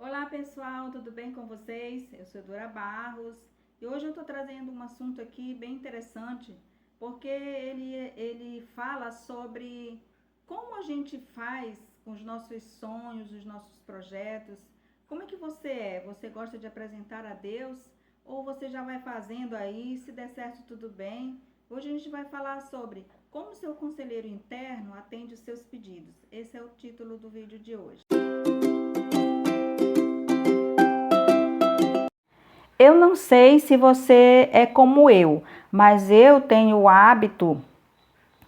Olá pessoal, tudo bem com vocês? Eu sou Dora Barros e hoje eu estou trazendo um assunto aqui bem interessante porque ele fala sobre como a gente faz com os nossos sonhos, os nossos projetos. Como é que você é? Você gosta de apresentar a Deus ou você já vai fazendo aí, se der certo tudo bem? Hoje a gente vai falar sobre como seu conselheiro interno atende os seus pedidos. Esse é o título do vídeo de hoje. Eu não sei se você é como eu, mas eu tenho o hábito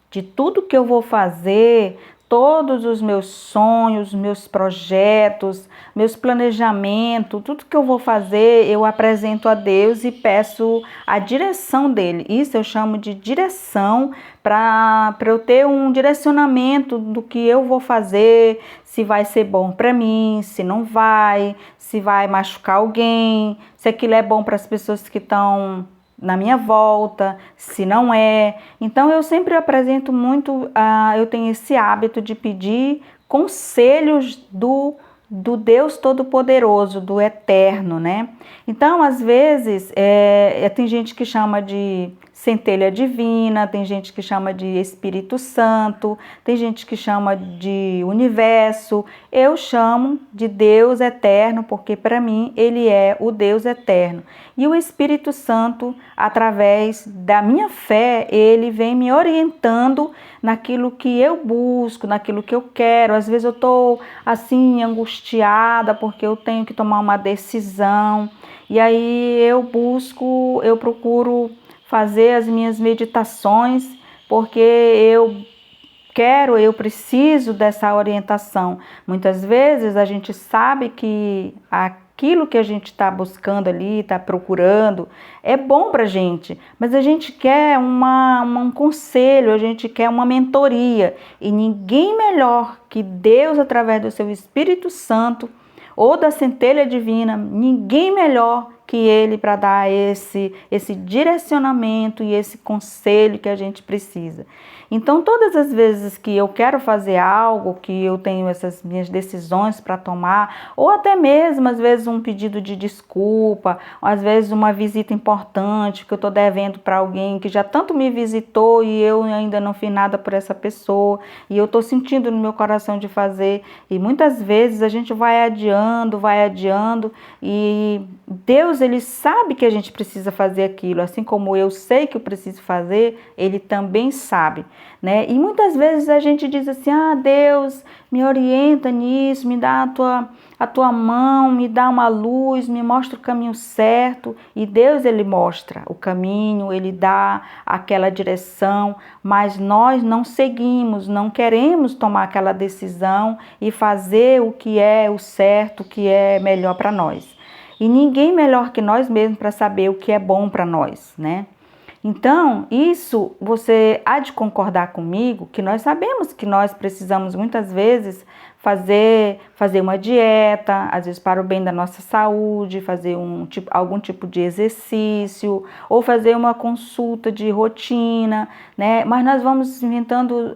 de tudo que eu vou fazer, todos os meus sonhos, meus projetos, meus planejamentos, tudo que eu vou fazer, eu apresento a Deus e peço a direção dele. Isso eu chamo de direção, para eu ter um direcionamento do que eu vou fazer, se vai ser bom para mim, se não vai, se vai machucar alguém, se aquilo é bom para as pessoas que estão na minha volta, se não é. Então eu sempre apresento muito, eu tenho esse hábito de pedir conselhos do Deus Todo-Poderoso, do Eterno, né? Então, às vezes, tem gente que chama de centelha divina, tem gente que chama de Espírito Santo, tem gente que chama de universo. Eu chamo de Deus Eterno, porque para mim ele é o Deus Eterno. E o Espírito Santo, através da minha fé, ele vem me orientando naquilo que eu busco, naquilo que eu quero. Às vezes eu estou assim angustiada porque eu tenho que tomar uma decisão. E aí eu procuro fazer as minhas meditações, porque eu preciso dessa orientação. Muitas vezes a gente sabe que aquilo que a gente está buscando ali, está procurando, é bom para a gente, mas a gente quer um conselho, a gente quer uma mentoria, e ninguém melhor que Deus, através do seu Espírito Santo, ou da centelha divina, ninguém melhor que ele para dar esse direcionamento e esse conselho que a gente precisa. Então, todas as vezes que eu quero fazer algo, que eu tenho essas minhas decisões para tomar, ou até mesmo, às vezes, um pedido de desculpa, ou às vezes uma visita importante que eu estou devendo para alguém que já tanto me visitou e eu ainda não fiz nada por essa pessoa, e eu estou sentindo no meu coração de fazer, e muitas vezes a gente vai adiando, e Deus, ele sabe que a gente precisa fazer aquilo, assim como eu sei que eu preciso fazer, ele também sabe, né? E muitas vezes a gente diz assim: Deus, me orienta nisso, me dá a tua mão, me dá uma luz, me mostra o caminho certo. E Deus, ele mostra o caminho, ele dá aquela direção, mas nós não seguimos, não queremos tomar aquela decisão e fazer o que é o certo, o que é melhor para nós. E ninguém melhor que nós mesmos para saber o que é bom para nós, né? Então, isso você há de concordar comigo, que nós sabemos que nós precisamos muitas vezes fazer uma dieta, às vezes para o bem da nossa saúde, fazer algum tipo de exercício, ou fazer uma consulta de rotina, né? Mas nós vamos inventando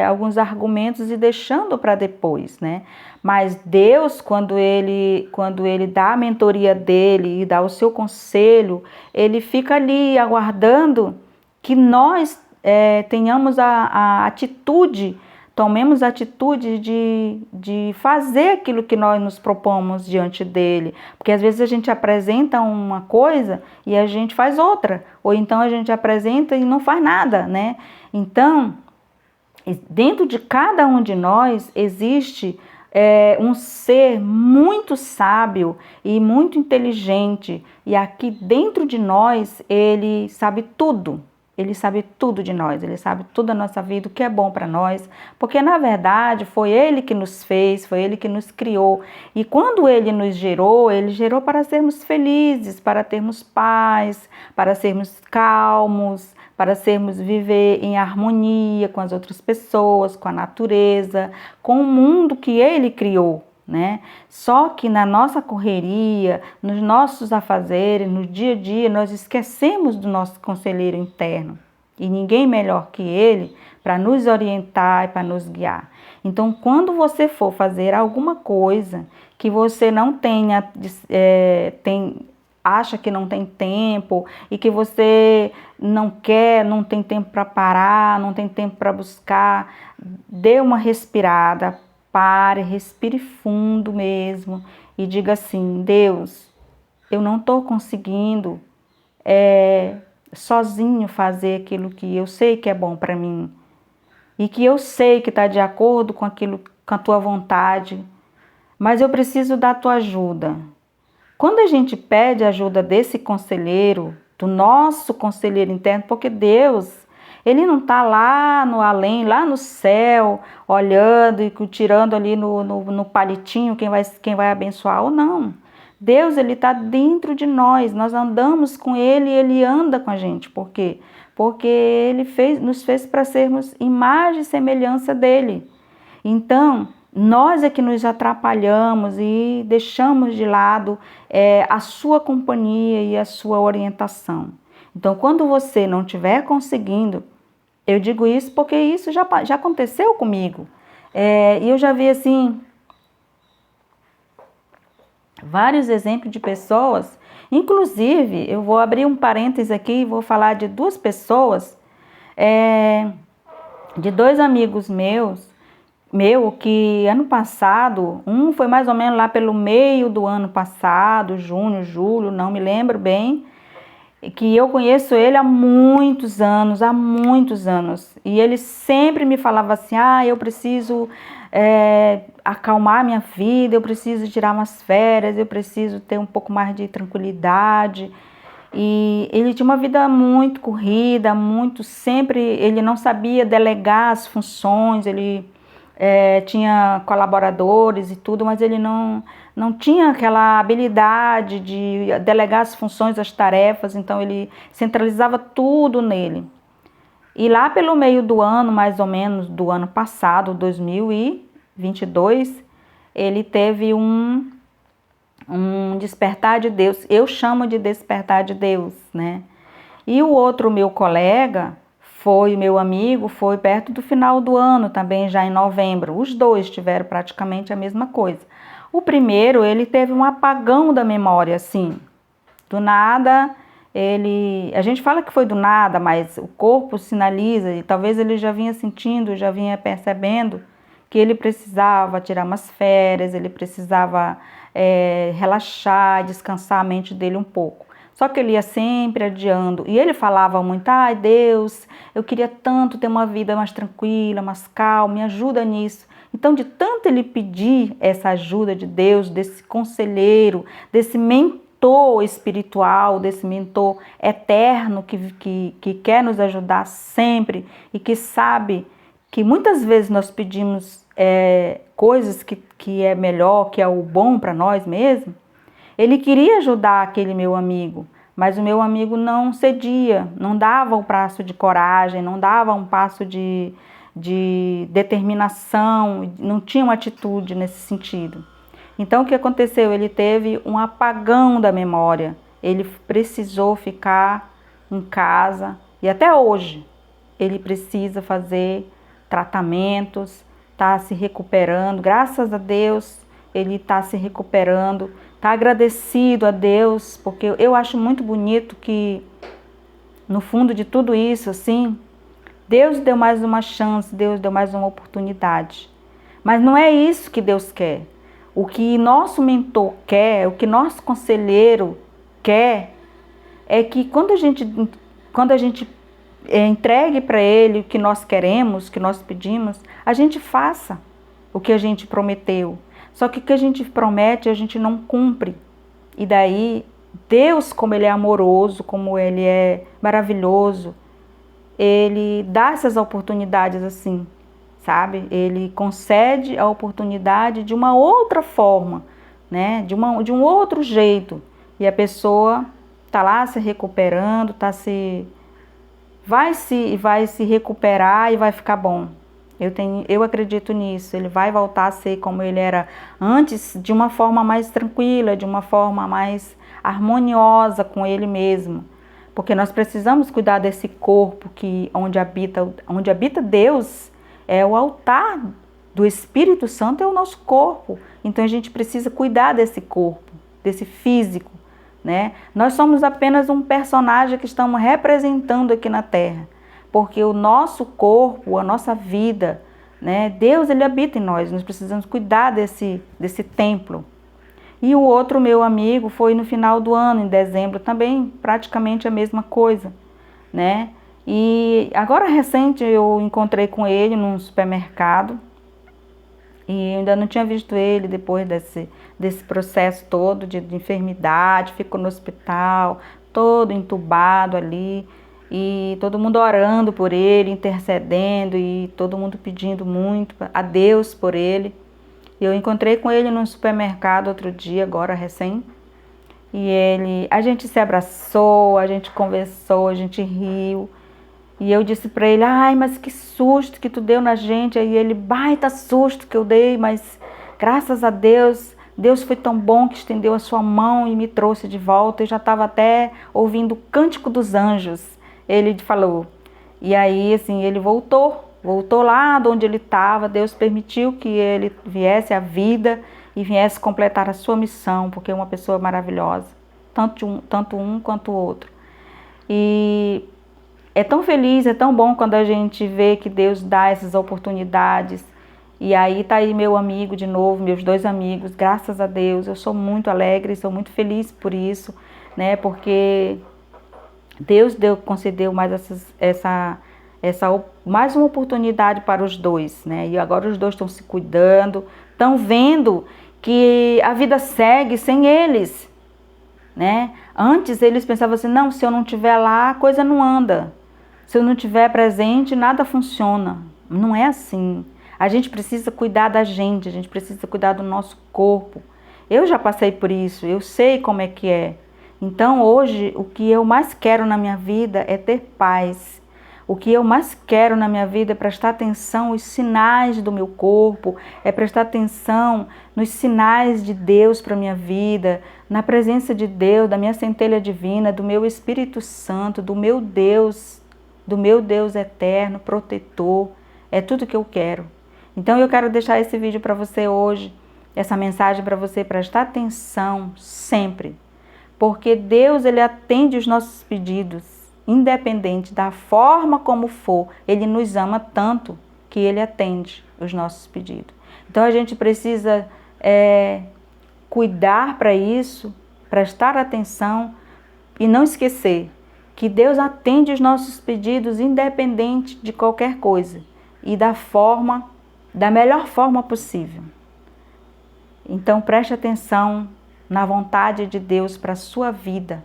alguns argumentos e deixando para depois, né? Mas Deus, quando ele dá a mentoria dele e dá o seu conselho, ele fica ali aguardando que nós tenhamos a atitude, tomemos a atitude de fazer aquilo que nós nos propomos diante dele. Porque às vezes a gente apresenta uma coisa e a gente faz outra. Ou então a gente apresenta e não faz nada, né? Então, dentro de cada um de nós existe um ser muito sábio e muito inteligente, e aqui dentro de nós ele sabe tudo. Ele sabe tudo de nós, ele sabe tudo da nossa vida, o que é bom para nós, porque na verdade foi ele que nos fez, foi ele que nos criou. E quando ele nos gerou, ele gerou para sermos felizes, para termos paz, para sermos calmos, para viver em harmonia com as outras pessoas, com a natureza, com o mundo que ele criou, né? Só que na nossa correria, nos nossos afazeres, no dia a dia, nós esquecemos do nosso conselheiro interno. E ninguém melhor que ele para nos orientar e para nos guiar. Então, quando você for fazer alguma coisa que você não tenha, acha que não tem tempo e que você não quer, não tem tempo para parar, não tem tempo para buscar, dê uma respirada, pare, respire fundo mesmo e diga assim: Deus, eu não estou conseguindo sozinho fazer aquilo que eu sei que é bom para mim e que eu sei que está de acordo com aquilo, com a tua vontade, mas eu preciso da tua ajuda. Quando a gente pede a ajuda desse conselheiro, do nosso conselheiro interno, porque Deus, Ele não está lá no além, lá no céu, olhando e tirando ali no palitinho quem vai abençoar ou não. Deus, Ele está dentro de nós andamos com Ele e Ele anda com a gente. Por quê? Porque Ele nos fez para sermos imagem e semelhança dEle. Então, nós é que nos atrapalhamos e deixamos de lado a sua companhia e a sua orientação. Então, quando você não estiver conseguindo, eu digo isso porque isso já aconteceu comigo. E eu já vi assim vários exemplos de pessoas. Inclusive, eu vou abrir um parêntese aqui e vou falar de duas pessoas, de dois amigos meus, que ano passado, um foi mais ou menos lá pelo meio do ano passado, junho, julho, não me lembro bem, que eu conheço ele há muitos anos, e ele sempre me falava assim: eu preciso acalmar minha vida, eu preciso tirar umas férias, eu preciso ter um pouco mais de tranquilidade. E ele tinha uma vida muito corrida, ele não sabia delegar as funções, ele tinha colaboradores e tudo, mas ele não tinha aquela habilidade de delegar as funções, as tarefas, então ele centralizava tudo nele. E lá pelo meio do ano, mais ou menos do ano passado, 2022, ele teve um despertar de Deus. Eu chamo de despertar de Deus, né? E o outro meu colega, meu amigo, foi perto do final do ano, também já em novembro. Os dois tiveram praticamente a mesma coisa. O primeiro, ele teve um apagão da memória, assim. Do nada, a gente fala que foi do nada, mas o corpo sinaliza, e talvez ele já vinha sentindo, já vinha percebendo que ele precisava tirar umas férias, ele precisava relaxar, descansar a mente dele um pouco. Só que ele ia sempre adiando. E ele falava muito: ai Deus, eu queria tanto ter uma vida mais tranquila, mais calma, me ajuda nisso. Então, de tanto ele pedir essa ajuda de Deus, desse conselheiro, desse mentor espiritual, desse mentor eterno que quer nos ajudar sempre e que sabe que muitas vezes nós pedimos coisas que é melhor, que é o bom para nós mesmos. Ele queria ajudar aquele meu amigo, mas o meu amigo não cedia, não dava um passo de coragem, não dava um passo de determinação, não tinha uma atitude nesse sentido. Então o que aconteceu? Ele teve um apagão da memória, ele precisou ficar em casa e até hoje ele precisa fazer tratamentos, está se recuperando, graças a Deus ele está se recuperando, está agradecido a Deus, porque eu acho muito bonito que no fundo de tudo isso, assim, Deus deu mais uma chance, Deus deu mais uma oportunidade. Mas não é isso que Deus quer. O que nosso mentor quer, o que nosso conselheiro quer, é que quando a gente entregue para ele o que nós queremos, o que nós pedimos, a gente faça o que a gente prometeu. Só que o que a gente promete, a gente não cumpre. E daí, Deus, como Ele é amoroso, como Ele é maravilhoso, Ele dá essas oportunidades assim, sabe? Ele concede a oportunidade de uma outra forma, né? De um outro jeito. E a pessoa está lá se recuperando, vai se recuperar e vai ficar bom. Eu acredito nisso, ele vai voltar a ser como ele era antes, de uma forma mais tranquila, de uma forma mais harmoniosa com ele mesmo. Porque nós precisamos cuidar desse corpo onde habita Deus, é o altar do Espírito Santo é o nosso corpo. Então a gente precisa cuidar desse corpo, desse físico, né? Nós somos apenas um personagem que estamos representando aqui na Terra, porque o nosso corpo, a nossa vida, né? Deus, ele habita em nós precisamos cuidar desse templo. E o outro meu amigo foi no final do ano, em dezembro, também praticamente a mesma coisa, né? E agora recente eu encontrei com ele num supermercado e eu ainda não tinha visto ele depois desse processo todo de enfermidade, ficou no hospital, todo entubado ali, e todo mundo orando por ele, intercedendo e todo mundo pedindo muito a Deus por ele. Eu encontrei com ele num supermercado outro dia, agora recém, e a gente se abraçou, a gente conversou, a gente riu, e eu disse para ele, ai, mas que susto que tu deu na gente. Aí ele, baita susto que eu dei, mas graças a Deus, Deus foi tão bom que estendeu a sua mão e me trouxe de volta. Eu já estava até ouvindo o Cântico dos Anjos, ele falou. E aí, assim, ele voltou lá de onde ele estava. Deus permitiu que ele viesse à vida e viesse completar a sua missão, porque é uma pessoa maravilhosa, tanto um quanto o outro. E é tão feliz, é tão bom quando a gente vê que Deus dá essas oportunidades. E aí tá aí meu amigo de novo, meus dois amigos, graças a Deus. Eu sou muito alegre, sou muito feliz por isso, né? Porque Deus concedeu mais mais uma oportunidade para os dois, né? E agora os dois estão se cuidando, estão vendo que a vida segue sem eles, né? Antes eles pensavam assim, não, se eu não estiver lá, a coisa não anda. Se eu não estiver presente, nada funciona. Não é assim. A gente precisa cuidar da gente, a gente precisa cuidar do nosso corpo. Eu já passei por isso, eu sei como é que é. Então hoje, o que eu mais quero na minha vida é ter paz. O que eu mais quero na minha vida é prestar atenção aos sinais do meu corpo, é prestar atenção nos sinais de Deus para a minha vida, na presença de Deus, da minha centelha divina, do meu Espírito Santo, do meu Deus eterno, protetor. É tudo que eu quero. Então eu quero deixar esse vídeo para você hoje, essa mensagem para você prestar atenção sempre. Porque Deus, ele atende os nossos pedidos, independente da forma como for. Ele nos ama tanto que ele atende os nossos pedidos. Então a gente precisa cuidar para isso, prestar atenção e não esquecer que Deus atende os nossos pedidos independente de qualquer coisa e da melhor forma possível. Então preste atenção na vontade de Deus para a sua vida.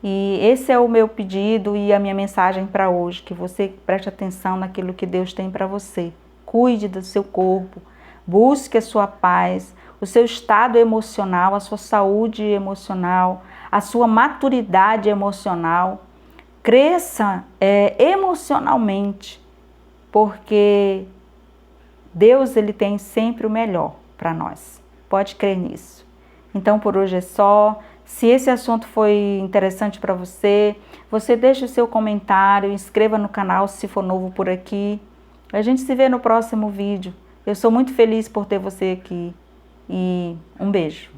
E esse é o meu pedido e a minha mensagem para hoje, que você preste atenção naquilo que Deus tem para você. Cuide do seu corpo, busque a sua paz, o seu estado emocional, a sua saúde emocional, a sua maturidade emocional. Cresça emocionalmente, porque Deus, ele tem sempre o melhor para nós. Pode crer nisso. Então por hoje é só. Se esse assunto foi interessante para você, você deixa o seu comentário, inscreva no canal se for novo por aqui. A gente se vê no próximo vídeo. Eu sou muito feliz por ter você aqui e um beijo.